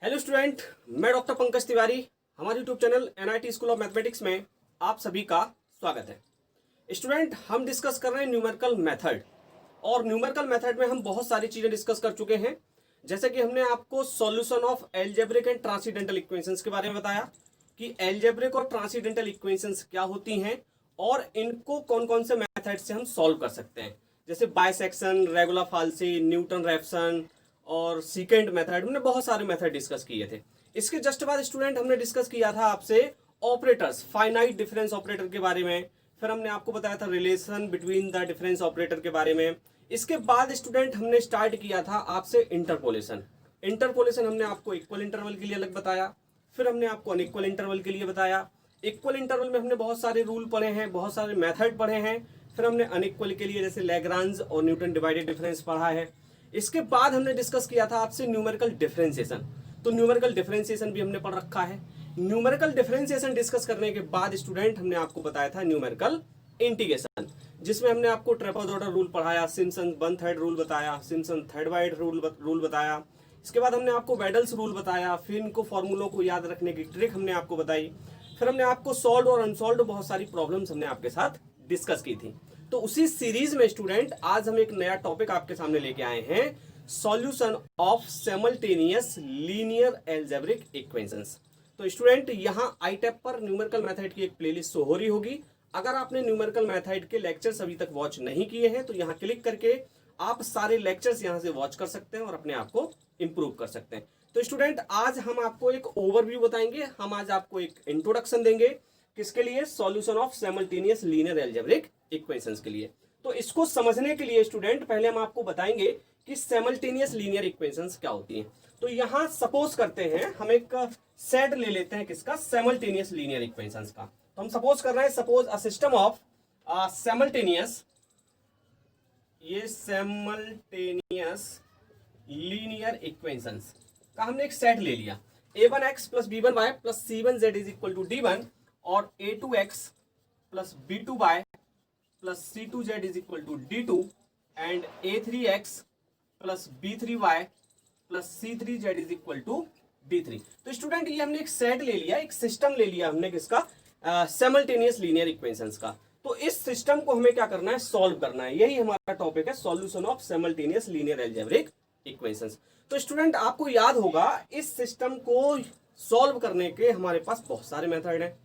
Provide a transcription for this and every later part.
Hello student, मैं doctor Pankaj Tiwari. हमारे YouTube channel NIT school of mathematics में आप सभी का स्वागत है। स्टूडेंट, हम डिस्कस कर रहे हैं न्यूमेरिकल मेथड, और न्यूमेरिकल मेथड में हम बहुत सारी चीजें डिस्कस कर चुके हैं। जैसे कि हमने आपको solution of algebraic and transcendental equations के बारे में बताया कि एल्जेब्रिक और ट्रांसीडेंटल इक्वेशंस क्या होती हैं और इनको कौन कौन से मेथड से हम सॉल्व कर सकते हैं, जैसे बाइसेक्शन, रेगुलर फाल्सी, न्यूटन रेफसन और सीकेंट मेथड। हमने बहुत सारे मेथड डिस्कस किए थे। इसके जस्ट बाद स्टूडेंट हमने डिस्कस किया था आपसे ऑपरेटर्स, फाइनाइट डिफरेंस ऑपरेटर के बारे में। फिर हमने आपको बताया था relation between the difference operator के बारे में। इसके बाद स्टूडेंट हमने स्टार्ट किया था आपसे इंटरपोलेशन। इंटरपोलेशन हमने आपको इक्वल इंटरवल के लिए अलग बताया, फिर हमने आपको अनइक्वल इंटरवल के लिए बताया। इक्वल इंटरवल में हमने बहुत सारे रूल पढ़े हैं, बहुत सारे मेथड पढ़े हैं। फिर हमने अनइक्वल के लिए जैसे लैग्रांज और न्यूटन डिवाइडेड डिफरेंस पढ़ा है। इसके बाद हमने डिस्कस किया था आपसे न्यूमेरिकल डिफरेंशिएशन, तो न्यूमेरिकल डिफरेंशिएशन भी हमने पढ़ रखा है। न्यूमेरिकल डिफरेंशिएशन डिस्कस करने के बाद स्टूडेंट हमने आपको बताया था न्यूमेरिकल इंटीग्रेशन, जिसमें हमने आपको ट्रेपेजॉइडल रूल पढ़ाया, सिम्पसन 1/3 रूल बताया, सिम्पसन थर्ड वाइड रूल बताया। इसके बाद हमने आपको वेडल्स रूल बताया, फिर इनको फॉर्मूलों को याद रखने की ट्रिक हमने आपको बताई। फिर हमने आपको सॉल्व और अनसॉल्व बहुत सारी प्रॉब्लम्स हमने आपके साथ डिस्कस की थी। तो उसी सीरीज में स्टूडेंट आज हम एक नया टॉपिक आपके सामने लेके आए हैं, solution of simultaneous linear algebraic equations. तो स्टूडेंट यहाँ आईटैब पर न्यूमेरिकल मेथड की एक प्लेलिस्ट शो हो रही होगी। अगर आपने न्यूमेरिकल मेथड के लेक्चर्स अभी तक वॉच नहीं किए हैं तो यहाँ क्लिक करके आप सारे लेक्चर्स यहाँ से वॉच कर सकते हैं और अपने आप को इंप्रूव कर सकते हैं। तो स्टूडेंट आज हम आपको एक ओवरव्यू बताएंगे, हम आज आपको एक इंट्रोडक्शन देंगे, किसके लिए? Solution of simultaneous linear algebraic equations के लिए। तो इसको समझने के लिए स्टूडेंट पहले हम आपको बताएंगे कि सिमल्टेनियस लीनियर इक्वेशंस क्या होती हैं। तो यहां सपोज करते हैं हम एक सेट ले लेते हैं, किसका? सिमल्टेनियस लीनियर इक्वेशंस का। तो हम सपोज कर रहे हैं, suppose a system of simultaneous, ये सिमल्टेनियस लीनियर इक्वेशंस का हमने एक सेट ले लिया। a1x plus b1y plus c1z is equal to d1 और a2x plus b2y plus c2z is equal to d2 and a3x plus b3y plus c3z is equal to d3। तो student ये हमने एक सेट ले लिया, एक सिस्टम ले लिया हमने, किसका? सिमल्टेनियस लीनियर इक्वेशंस का। तो इस सिस्टम को हमें क्या करना है? सॉल्व करना है। यही हमारा टॉपिक है, solution of simultaneous linear algebraic equations. तो स्टूडेंट आपको याद होगा इस सिस्टम को सॉल्व करने के हमारे पास बहुत सारे मेथड हैं।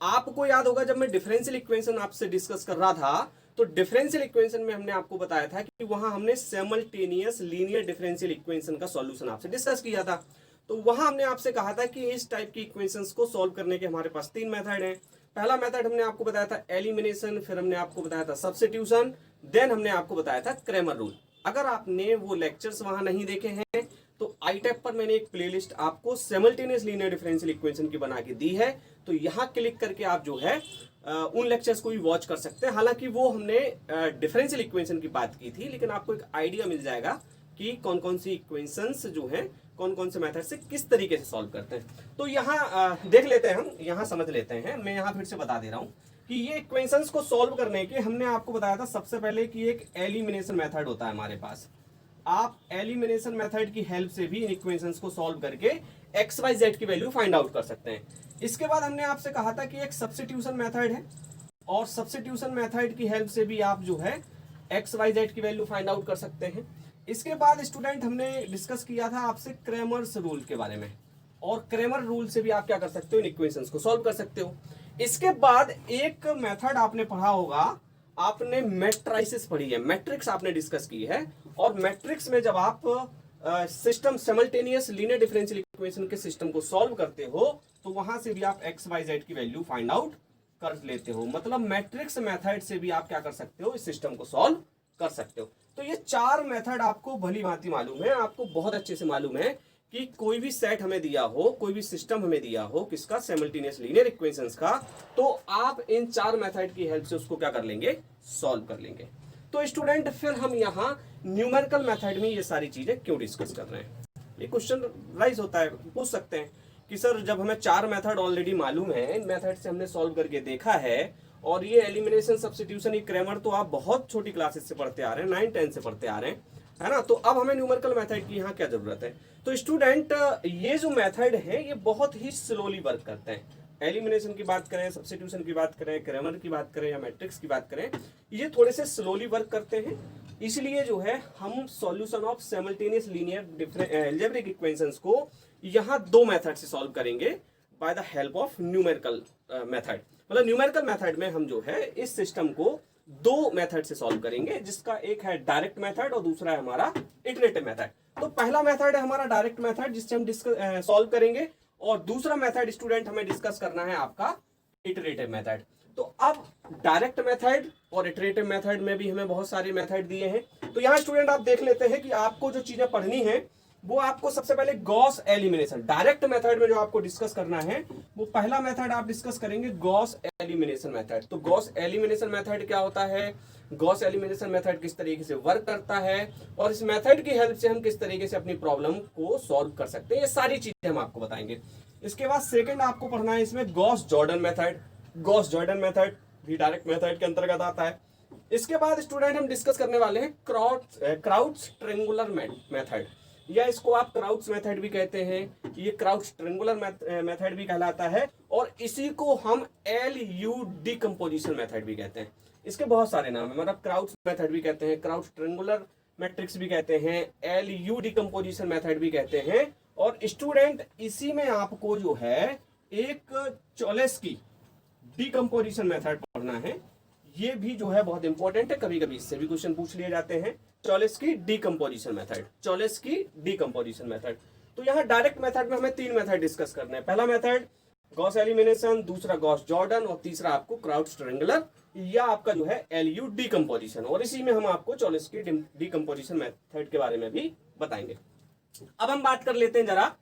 आपको याद होगा जब मैं डिफरेंशियल इक्वेशन आपसे डिस्कस कर रहा था तो डिफरेंशियल इक्वेशन में हमने आपको बताया था कि वहां हमने सिमल्टेनियस लीनियर डिफरेंशियल इक्वेशन का सॉल्यूशन आपसे डिस्कस किया था। तो वहां हमने आपसे कहा था कि इस टाइप की इक्वेशंस को सॉल्व करने के हमारे पास 3 मेथड हैं। पहला मेथड हमने आपको बताया था एलिमिनेशन, फिर हमने आपको बताया था सब्स्टिट्यूशन, देन हमने आपको बताया था क्रैमर रूल। अगर आपने वो लेक्चर्स वहां नहीं देखे हैं तो आईटैब पर मैंने एक प्लेलिस्ट आपको सिमल्टेनियस लीनियर डिफरेंशियल इक्वेशन की बना के दी है, तो यहाँ क्लिक करके आप जो है उन लेक्चर्स को भी वॉच कर सकते हैं। हालांकि वो हमने डिफरेंशियल इक्वेशन की बात की थी, लेकिन आपको एक आइडिया मिल जाएगा कि कौन कौन सी इक्वेशंस जो हैं, कौन कौन से मेथड से किस तरीके से सॉल्व करते हैं। तो यहाँ देख लेते हैं, हम यहाँ समझ लेते हैं। मैं यहाँ फिर से बता दे रहा हूँ कि ये इक्वेशंस को सॉल्व करने के हमने आपको बताया था सबसे पहले कि एक एलिमिनेशन मेथड होता है हमारे पास। आप एलिमिनेशन मेथड की हेल्प से भी इन इक्वेशंस को सॉल्व करके एक्स वाई जेड की वैल्यू फाइंड आउट कर सकते हैं। इसके बाद हमने आपसे कहा था कि एक सब्स्टिट्यूशन मेथड है, और सब्स्टिट्यूशन मेथड की हेल्प से भी आप जो है एक्स वाई जेड की वैल्यू फाइंड आउट कर सकते हैं। इसके बाद स्टूडेंट हमने डिस्कस किया था आपसे क्रैमर्स रूल के बारे में, और क्रैमर रूल से भी आप क्या कर सकते हो? इन इक्वेशंस को सॉल्व कर सकते हो। इसके बाद एक मेथड आपने पढ़ा होगा, आपने मैट्रिसेस पढ़ी है, मैट्रिक्स आपने डिस्कस की है। और मैट्रिक्स में जब आप system simultaneous linear differential equation के सिस्टम को सॉल्व करते हो तो वहां से भी आप एक्स वाई जेड की वैल्यू फाइंड आउट कर लेते हो। मतलब मैट्रिक्स मेथड से भी आप क्या कर सकते हो? इस सिस्टम को सॉल्व कर सकते हो। तो ये 4 मेथड आपको भली भांति मालूम है, आपको बहुत अच्छे से मालूम है कि कोई भी सेट हमें दिया हो, कोई भी सिस्टम हमें दिया हो, किसका? सिमल्टेनियस लीनियर इक्वेशंस का, तो आप इन 4 मेथड की हेल्प से उसको क्या कर लेंगे? सॉल्व कर लेंगे। तो स्टूडेंट फिर हम यहाँ न्यूमेरिकल मेथड में ये सारी चीजें क्यों डिस्कस कर रहे हैं? ये क्वेश्चन राइज होता है, पूछ सकते हैं कि सर जब हमें 4 मेथड ऑलरेडी मालूम है, इन मेथड से हमने सॉल्व करके देखा है, और ये एलिमिनेशन, सब्स्टिट्यूशन, ये क्रैमर तो आप बहुत छोटी क्लासेस से पढ़ते आ रहे हैं, 9-10 से पढ़ते आ रहे हैं, है ना। तो अब हमें न्यूमेरिकल मेथड की यहाँ क्या जरूरत है। तो स्टूडेंट ये जो मेथड है ये बहुत ही स्लोली वर्क करते हैं। एलिमिनेशन की बात करें, सब्स्टिट्यूशन की बात करें, क्रैमर की बात करें या मैट्रिक्स की बात करें, ये थोड़े से स्लोली वर्क करते हैं। इसलिए जो है हम solution of simultaneous linear algebraic equations को यहाँ दो मेथड से सॉल्व करेंगे by the help of numerical method. मतलब न्यूमेरिकल मेथड में हम जो है इस सिस्टम को दो मेथड से सॉल्व करेंगे, जिसका एक है डायरेक्ट मेथड और दूसरा है हमारा इटरेटिव मेथड। तो पहला मेथड है हमारा डायरेक्ट मेथड जिससे हम सॉल्व करेंगे, और दूसरा मेथड स्टूडेंट हमें डिस्कस करना है आपका इटरेटिव मेथड। तो अब डायरेक्ट मेथड और इटरेटिव मेथड में भी हमें बहुत सारे मेथड दिए हैं। तो यहाँ स्टूडेंट आप देख लेते हैं कि आपको जो चीजें पढ़नी है वो आपको सबसे पहले गॉस एलिमिनेशन, डायरेक्ट मेथड में जो आपको डिस्कस करना है वो पहला मेथड आप डिस्कस करेंगे गॉस एलिमिनेशन मेथड। तो गॉस एलिमिनेशन मेथड क्या होता है, गॉस एलिमिनेशन मेथड किस तरीके से वर्क करता है, और इस मेथड की हेल्प से हम किस तरीके से अपनी प्रॉब्लम को सॉल्व कर सकते हैं, ये सारी चीजें हम आपको बताएंगे। इसके बाद सेकंड आपको पढ़ना है इसमें Gauss Jordan method. Gauss Jordan method भी डायरेक्ट मेथड के अंतर्गत आता है। इसके बाद स्टूडेंट हम डिस्कस करने वाले हैं क्राउच ट्रायंगुलर मेथड, या इसको आप क्राउच मेथड भी कहते हैं, ये क्राउच ट्रायंगुलर मेथड भी कहलाता है, और इसी को हम LU डिकम्पोजिशन मेथड भी कहते हैं। इसके बहुत सारे नाम है, मतलब क्राउच मेथड भी कहते हैं, क्राउच ट्रायंगुलर मैट्रिक्स भी कहते हैं, LU डिकम्पोजिशन मेथड भी कहते हैं। और स्टूडेंट इसी में आपको जो है एक चॉलेस्की डिकम्पोजिशन मेथड पढ़ना है, ये भी जो है बहुत इंपॉर्टेंट है, कभी कभी इससे भी क्वेश्चन पूछ लिए जाते हैं। चॉलेस्की डिकम्पोजिशन मेथड, चॉलेस्की डिकम्पोजिशन मेथड। तो यहाँ डायरेक्ट मेथड में हमें तीन मेथड डिस्कस करने हैं। पहला मेथड गॉस एलिमिनेशन, दूसरा गॉस जॉर्डन, और तीसरा आपको क्राउच ट्रायंगुलर या आपका जो है LU डिकम्पोजिशन। और इसी में हम आपको चॉलेस्की डिकम्पोजिशन मेथड के बारे में भी बताएंगे। अब हम बात कर लेते हैं जरा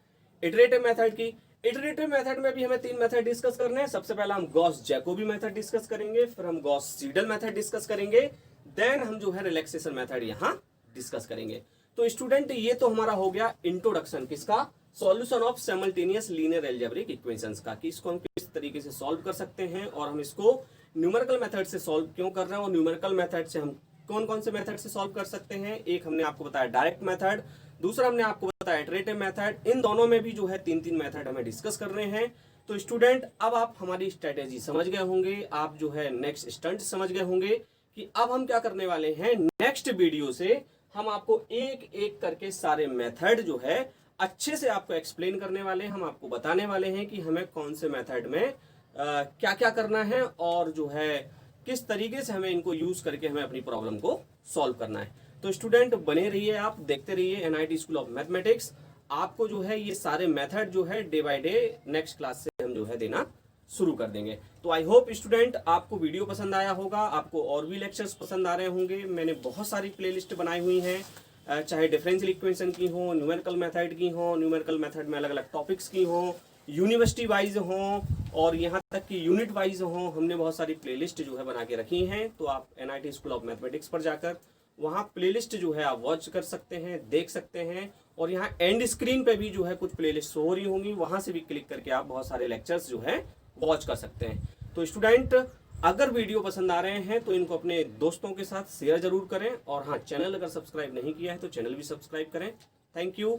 इटरेटिव मेथड की। इटरेटिव मेथड में भी हमें तीन मेथड डिस्कस करने हैं। सबसे पहला हम गॉस जैकोबी मेथड डिस्कस करेंगे, फिर हम गॉस सीडल मेथड डिस्कस करेंगे, देन हम जो है रिलैक्सेशन मेथड यहाँ डिस्कस करेंगे। तो स्टूडेंट ये तो हमारा हो गया इंट्रोडक्शन किसका, solution of simultaneous linear algebraic equations का, कि इसको हम किस तरीके से सॉल्व कर सकते हैं और हम इसको न्यूमेरिकल मेथड से सॉल्व क्यों कर रहे हैं, और न्यूमेरिकल मेथड से हम कौन कौन से मेथड से सॉल्व कर सकते हैं। एक हमने आपको बताया डायरेक्ट मेथड, दूसरा हमने आपको बताया इटरेटिव मेथड। इन दोनों में भी जो है तीन तीन मेथड हमें डिस्कस कर रहे हैं। तो स्टूडेंट अब आप हमारी स्ट्रेटेजी समझ गए होंगे, आप जो है नेक्स्ट स्टंट समझ गए होंगे कि अब हम क्या करने वाले हैं। नेक्स्ट वीडियो से हम आपको एक एक करके सारे मेथड जो है अच्छे से आपको एक्सप्लेन करने वाले हैं। हम आपको बताने वाले हैं कि हमें कौन से मेथड में क्या क्या करना है, और जो है किस तरीके से हमें इनको यूज करके हमें अपनी प्रॉब्लम को सॉल्व करना है। तो स्टूडेंट बने रहिए, आप देखते रहिए NIT स्कूल ऑफ मैथमेटिक्स। आपको जो है ये सारे मेथड जो है day by day next class से हम जो है देना शुरू कर देंगे। तो आई होप स्टूडेंट आपको वीडियो पसंद आया होगा, आपको और भी लेक्चर्स पसंद आ रहे होंगे। मैंने बहुत सारी प्लेलिस्ट बनाई हुई हैं, चाहे डिफरेंशियल इक्वेशन की हो, न्यूमेरिकल मेथड की हो, न्यूमेरिकल मेथड में अलग अलग टॉपिक्स की हो, यूनिवर्सिटी वाइज हो, और यहाँ तक कि यूनिट वाइज हो। हमने बहुत सारी प्लेलिस्ट जो है बना के रखी हैं। तो आप NIT स्कूल ऑफ मैथमेटिक्स पर जाकर वहाँ प्लेलिस्ट जो है आप वॉच कर सकते हैं, देख सकते हैं, और यहाँ एंड स्क्रीन पे भी जो है कुछ प्लेलिस्ट हो रही होंगी, वहाँ से भी क्लिक करके आप बहुत सारे लेक्चर्स जो है वॉच कर सकते हैं। तो स्टूडेंट अगर वीडियो पसंद आ रहे हैं तो इनको अपने दोस्तों के साथ शेयर जरूर करें, और हाँ, चैनल अगर सब्सक्राइब नहीं किया है तो चैनल भी सब्सक्राइब करें। Thank you.